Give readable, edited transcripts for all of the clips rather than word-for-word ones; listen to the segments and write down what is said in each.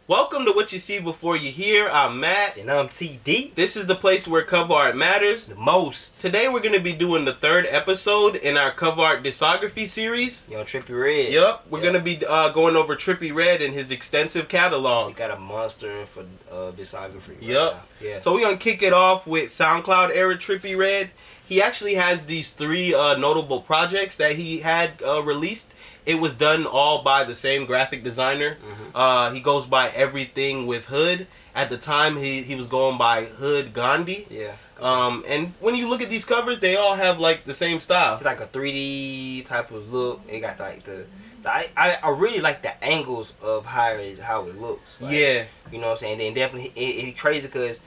Welcome to What You See Before You Hear. I'm Matt. And I'm TD. This is the place where cover art matters The most. Today we're going to be doing the third episode in our cover art discography series. Yo, Trippie Red. Yep, we're going to be going over Trippie Red and his extensive catalog. We got a monster for discography. Yep. Yeah. So we're going to kick it off with SoundCloud era Trippie Red. He actually has these three notable projects that he had released. It was done all by the same graphic designer. He goes by Everything with Hood. At the time, he was going by Hood Gandhi. Yeah. And when you look at these covers, they all have like the same style. It's like a 3D type of look. It got like I really like the angles of how it looks. Like, Yeah. You know what I'm saying? Then definitely it's crazy because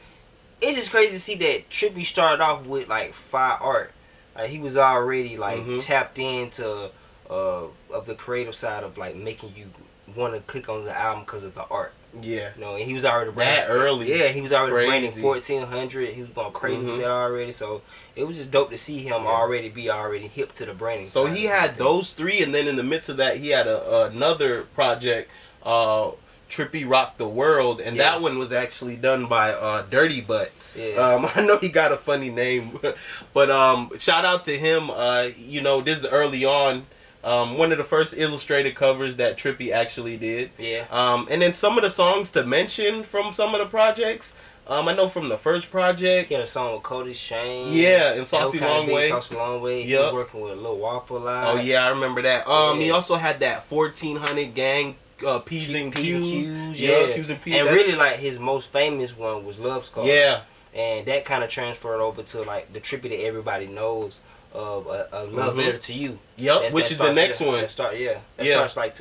it's just crazy to see that Trippie started off with like fire art. Like he was already like tapped into of the creative side of like making you want to click on the album because of the art. Yeah. You know, and he was already that early. Yeah, he was already branding crazy. 1400. He was going crazy with that already. So it was just dope to see him already hip to the branding. So he had those three, and then in the midst of that, he had another project, Trippie Rock the World, and that one was actually done by Dirty Butt. Yeah. I know he got a funny name, but shout out to him. You know, this is early on. One of the first illustrated covers that Trippie actually did. Yeah. And then some of the songs to mention from some of the projects. I know from the first project. He had a song with Cody Shane. Yeah, and Saucy Long Way. Saucy Long Way. Yep. He was working with Lil Wop a lot. Oh yeah, I remember that. He also had that 1400 gang. P's and Q's. Yeah, Q's and P's. And really, like, his most famous one was Love Scars. Yeah. And that kind of transferred over to, like, the Trippie that everybody knows of a Love Letter to You. Yep, which is the next one. That starts, like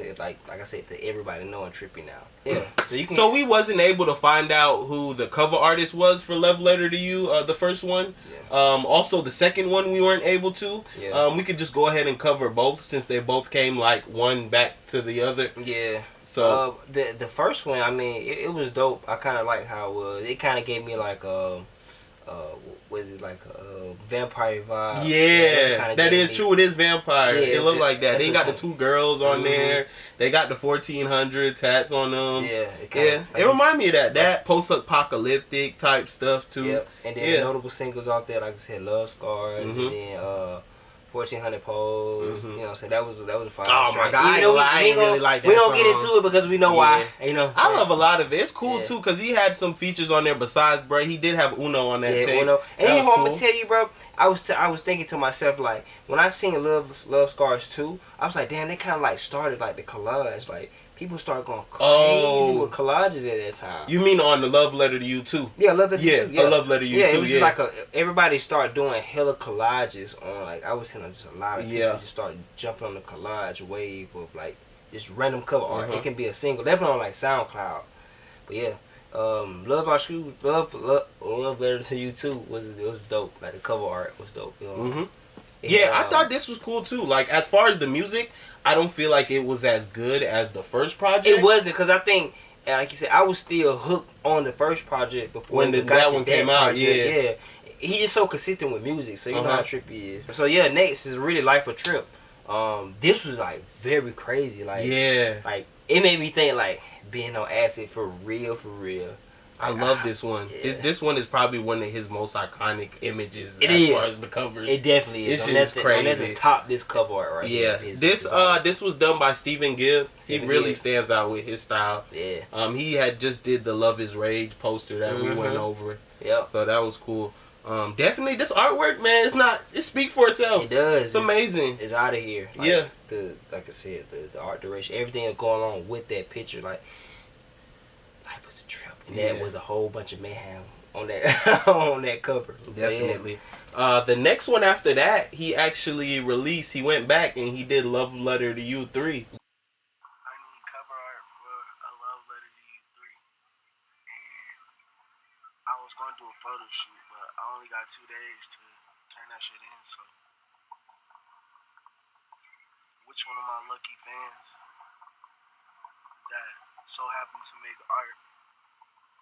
I said, to everybody knowing Trippie now. Yeah. So we wasn't able to find out who the cover artist was for Love Letter to You, the first one. Yeah. Also, the second one we weren't able to. Yeah. We could just go ahead and cover both since they both came like one back to the other. Yeah. So the first one, I mean, it was dope. I kind of like how it kind of gave me like was it like a vampire vibe? Yeah, that is true. It is vampire. Yeah, it looked like that. They got the cool. two girls on there. They got the 1400 tats on them. Yeah, it reminded me of that. That post-apocalyptic type stuff too. Yep. And then notable singles out there, like I said, Love Scars, and then 1400 Pose. You know what I'm saying? That was a fire. Oh my god, I ain't really like that. We don't song. get into it because we know why. You know, I love a lot of it. It's cool too because he had some features on there besides, bro. He did have Uno on that tape. Uno. And then I'm gonna tell you, bro. I was thinking to myself, like, when I seen Love Scars 2, I was like, damn, they kind of like started like the collage, like. People started going crazy with collages at that time. You mean on the Love Letter to You too? Yeah, Love Letter to You too. Yeah, Love Letter to You too. Yeah, it was just like everybody started doing hella collages on, like, I was seeing just a lot of people just started jumping on the collage wave of like just random cover art. It can be a single, definitely on like SoundCloud. But yeah, Love Letter to You too was dope. Like the cover art was dope. You know? Yeah, I thought this was cool too. Like as far as the music, I don't feel like it was as good as the first project. It wasn't because I think, like you said, I was still hooked on the first project before when that one came out. Yeah, he's just so consistent with music, so you know how Trippie is. So yeah, next is really Life of Trip. This was like very crazy. Like like it made me think like being on acid for real. I love this one. This one is probably one of his most iconic images far as the covers. It definitely is. It's just crazy. That's the top this cover art right here. This was done by Stephen Gibb. He really stands out with his style. Yeah. He had just did the Love Is Rage poster that we went over. Yeah. So that was cool. Definitely this artwork, man, it speaks for itself. It does. It's amazing. It's out of here. Like, yeah. Like I said, the art direction, everything going on with that picture, like life was a trip. And that was a whole bunch of mayhem on that on that cover. Definitely. So, the next one after that, he actually released. He went back and he did Love Letter to You 3. I need cover art for a Love Letter to You 3, and I was going to do a photo shoot, but I only got 2 days to turn that shit in. So, which one of my lucky fans that so happened to make art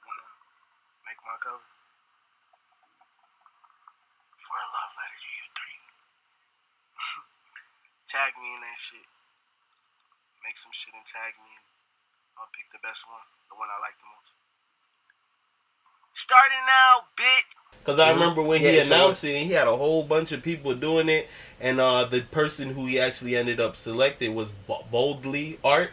wanna make my cover for a Love Letter to You 3? Tag me in that shit. Make some shit and tag me. I'll pick the best one, the one I like the most. Starting now, bitch. Because I remember when he announced it, he had a whole bunch of people doing it, and the person who he actually ended up selecting was Boldly Art,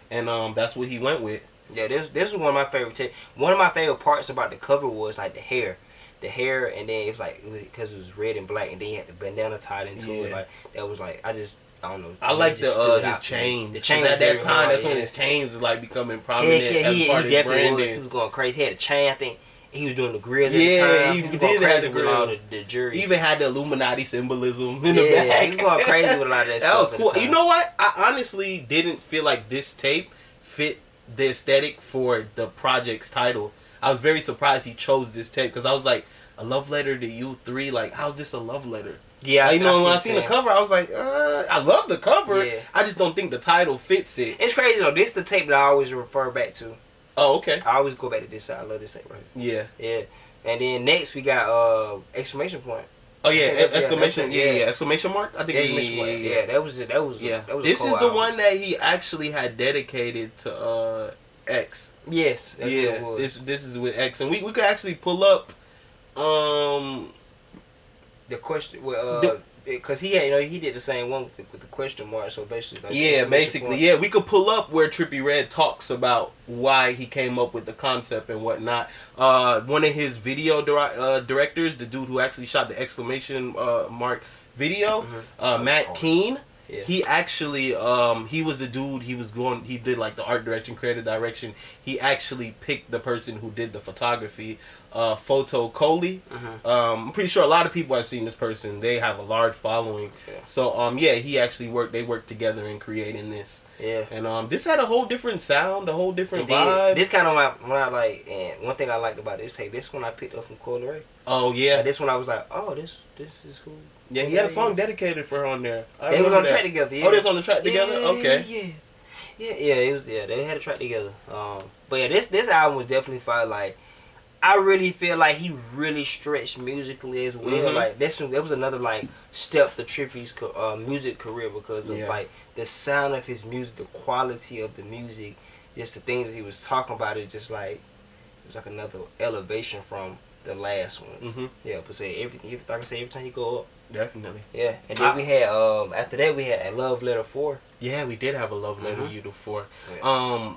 and that's what he went with. Yeah, this is one of my favorite. One of my favorite parts about the cover was like the hair, and then it was like because it was red and black, and then you had the bandana tied into it. Like that was like I don't know. I like his chains. The chains at that time. That's when his chains is like becoming prominent as part of his branding. He was going crazy. He had a chain. I think he was doing the grills at the time. He was did going crazy have with all the jury. He even had the Illuminati symbolism in the back. He was going crazy with a lot of that stuff. That was cool. You know what? I honestly didn't feel like this tape fit the aesthetic for the project's title. I was very surprised he chose this tape because I was like, a love letter to you 3. Like, how's this a love letter? Yeah, like, when I seen the cover, I was like, I love the cover. Yeah. I just don't think the title fits it. It's crazy though. This is the tape that I always refer back to. Oh, okay. I always go back to this side. I love this tape right here. Yeah. And then next we got exclamation point. Oh yeah, exclamation. Yeah, exclamation mark. I think exclamation mark. Yeah, that was this is the one that he actually had dedicated to X. Yes, that's what it was. This is with X, and we could actually pull up the question because he did the same one with the question mark. So basically, we could pull up where Trippie Redd talks about why he came up with the concept and whatnot. One of his video directors, the dude who actually shot the exclamation mark video, Matt Keane. Yeah. He actually he was the dude. He did like the art direction, creative direction. He actually picked the person who did the photography, Photo Coley. I'm pretty sure a lot of people have seen this person. They have a large following. Yeah. So he actually worked together in creating this. Yeah. And this had a whole different sound, a whole different vibe. This kind of what I like, and one thing I liked about this tape, this one I picked up from Coil Ray. Oh yeah. This one I was like, oh, this is cool. Yeah, he had a song dedicated for her on there. They was on the track together. Yeah. Oh, they was on the track together? Okay. They had a track together. But yeah, this album was definitely fire. Like, I really feel like he really stretched musically as well. Like, that was another like step to Trippie's music career because of like the sound of his music, the quality of the music, just the things that he was talking about. It was like another elevation from the last ones. Yeah, but every time you go up. Definitely. Yeah, and then we had after that we had a Love Letter 4. Yeah, we did have a Love Letter you to 4. Yeah.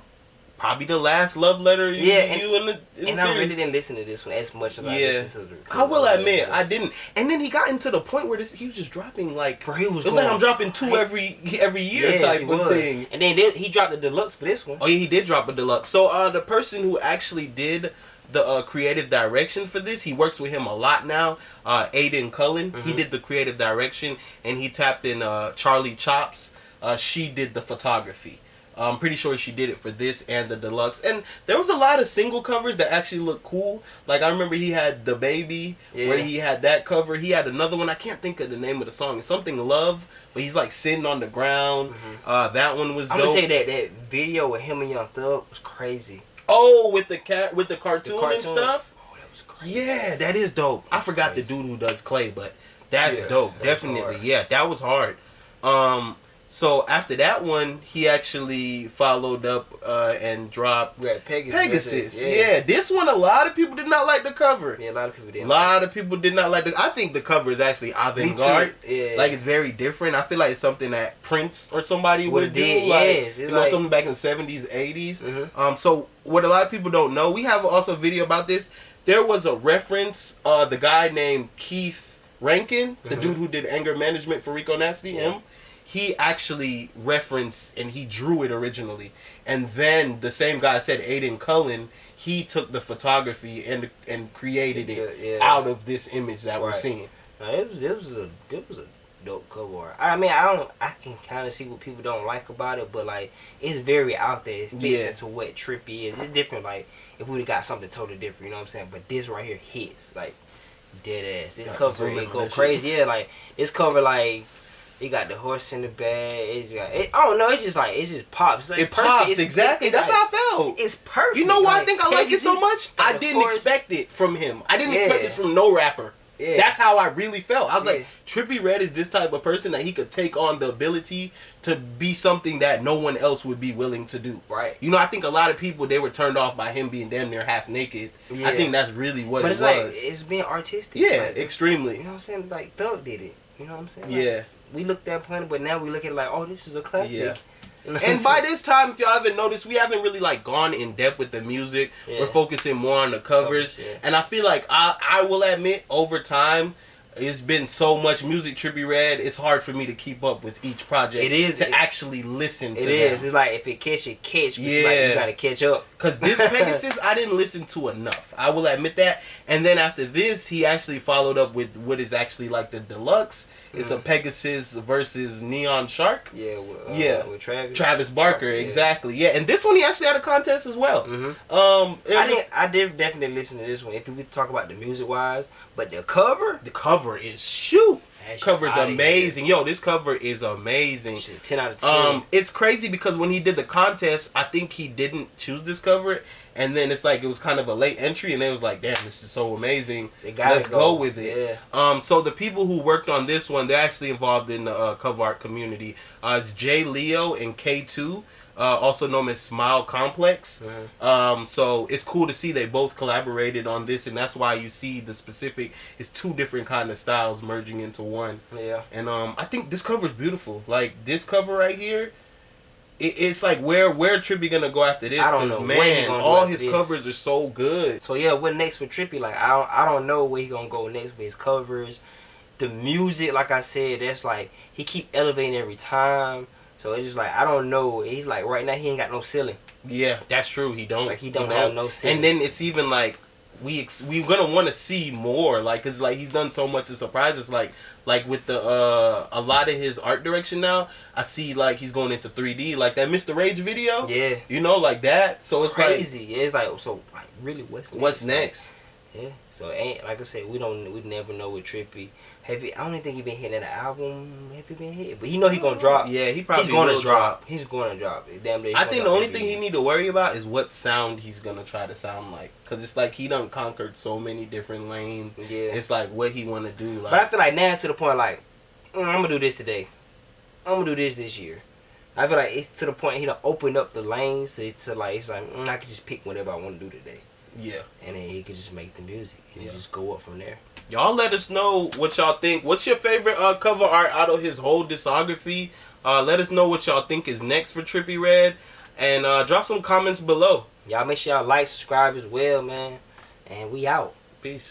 Probably the last love letter you in the series. I really didn't listen to this one as much as I listened to the. I will admit I didn't, and then he got into the point where he was just dropping like it was like I'm dropping 2 every year type of thing. And then he dropped the deluxe for this one. Oh yeah, he did drop a deluxe. So the person who actually did the creative direction for this, he works with him a lot now. Aiden Cullen, he did the creative direction, and he tapped in Charlie Chops. She did the photography. I'm pretty sure she did it for this and the deluxe. And there was a lot of single covers that actually looked cool. Like I remember he had The Baby, where he had that cover. He had another one. I can't think of the name of the song. It's something Love, but he's like sitting on the ground. That one was dope. I'm gonna say that video with him and Young Thug was crazy. Oh, with the cartoon and stuff. Oh, that was crazy. Yeah, that is dope. I forgot the dude who does Clay, but that's dope. Definitely. Yeah, that was hard. So after that one, he actually followed up and dropped Pegasus. Yeah, this one a lot of people did not like the cover. Yeah, a lot of people did. A lot of people did not like the. I think the cover is actually avant-garde. Yeah. Like it's very different. I feel like it's something that Prince or somebody would do. Like, something back in the 70s, 80s. So what a lot of people don't know, we have also a video about this. There was a reference. The guy named Keith Rankin, the dude who did anger management for Rico Nasty, he actually referenced and he drew it originally, and then the same guy said Aiden Cullen, he took the photography and created it out of this image that we're seeing. It was a dope cover art. I mean, I can kind of see what people don't like about it, but like it's very out there. It fits into what Trippie is. It's different. Like if we got something totally different, you know what I'm saying? But this right here hits like dead ass. This cover really go crazy. Yeah, like this cover like. It got the horse in the bag. It's got. I don't know. It just pops. Like, it pops exactly. That's how I felt. It's perfect. You know why I think I like it so much? I didn't expect it from him. I didn't expect this from no rapper. Yeah. That's how I really felt. I was Yeah. like, Trippie Redd is this type of person that he could take on the ability to be something that no one else would be willing to do. Right. You know, I think a lot of people, they were turned off by him being damn near half naked. Yeah. I think that's really what but it it's was. like, it's being artistic. Yeah, like, extremely. You know what I'm saying? Like, Thug did it. You know what I'm saying? Like, Yeah. we looked at plenty, but now we look at it like, oh, this is a classic. Yeah. You know And by this time, if y'all haven't noticed, we haven't really like gone in depth with the music. Yeah. We're focusing more on the covers. Yeah. And I feel like I will admit, over time, it's been so much music, Trippie Redd, it's hard for me to keep up with each project. It is. To actually listen to it them. is. It's like, if it catch, but Yeah. like, you gotta catch up. Because this Pegasus, I didn't listen to enough. I will admit that. And then after this, he actually followed up with what is actually like the deluxe. It's a Pegasus versus Neon Shark. Yeah, with Travis Barker, yeah. exactly. Yeah, and this one he actually had a contest as well. I did definitely listen to this one. If we talk about the music wise, but the cover, is shoot. That Cover's shit's amazing. Yo, this cover is amazing. 10 out of 10. It's crazy because when he did the contest, I think he didn't choose this cover, and then it's like it was kind of a late entry, and they was like, "Damn, this is so amazing. Let's go with it." Yeah. So the people who worked on this one, they're actually involved in the cover art community. It's Jay Leo and K2. Also known as Smile Complex. So it's cool to see they both collaborated on this, and that's why you see the specific, it's two different kind of styles merging into one. Yeah. And I think this cover is beautiful. Like this cover right here, it's like where Trippie gonna go after this? I don't know. Man, all his covers are so good. So yeah, what next for Trippie? Like I don't know where he gonna go next with his covers. The music, like I said, that's like he keep elevating every time. So it's just like, I don't know. He's like, right now he ain't got no ceiling. Yeah, that's true. He don't. Like, he don't have no ceiling. And then it's even like we're gonna want to see more. Like, cause like he's done so much to surprise us. Like with the a lot of his art direction now, I see like he's going into 3D. Like that Mr. Rage video. Yeah. You know, like that. So it's crazy. Like, yeah, it's like, so like really, what's next? What's next? Like, yeah. So ain't, like I said, we never know with Trippie. I don't even think he been hitting the album. Have he been hit? But he know he gonna drop. Yeah, he probably he's gonna will drop. He's gonna drop. Damn, I think the only thing he need to worry about is what sound he's gonna try to sound like. Cause it's like he done conquered so many different lanes. Yeah. It's like what he wanna do. Like, but I feel like now it's to the point like, I'm gonna do this today. I'm gonna do this year. I feel like it's to the point he done opened up the lanes to like, it's like, I can just pick whatever I want to do today. Yeah. And then he can just make the music and just go up from there. Y'all let us know what y'all think. What's your favorite cover art out of his whole discography? Let us know what y'all think is next for Trippie Redd. And drop some comments below. Y'all make sure y'all like, subscribe as well, man. And we out. Peace.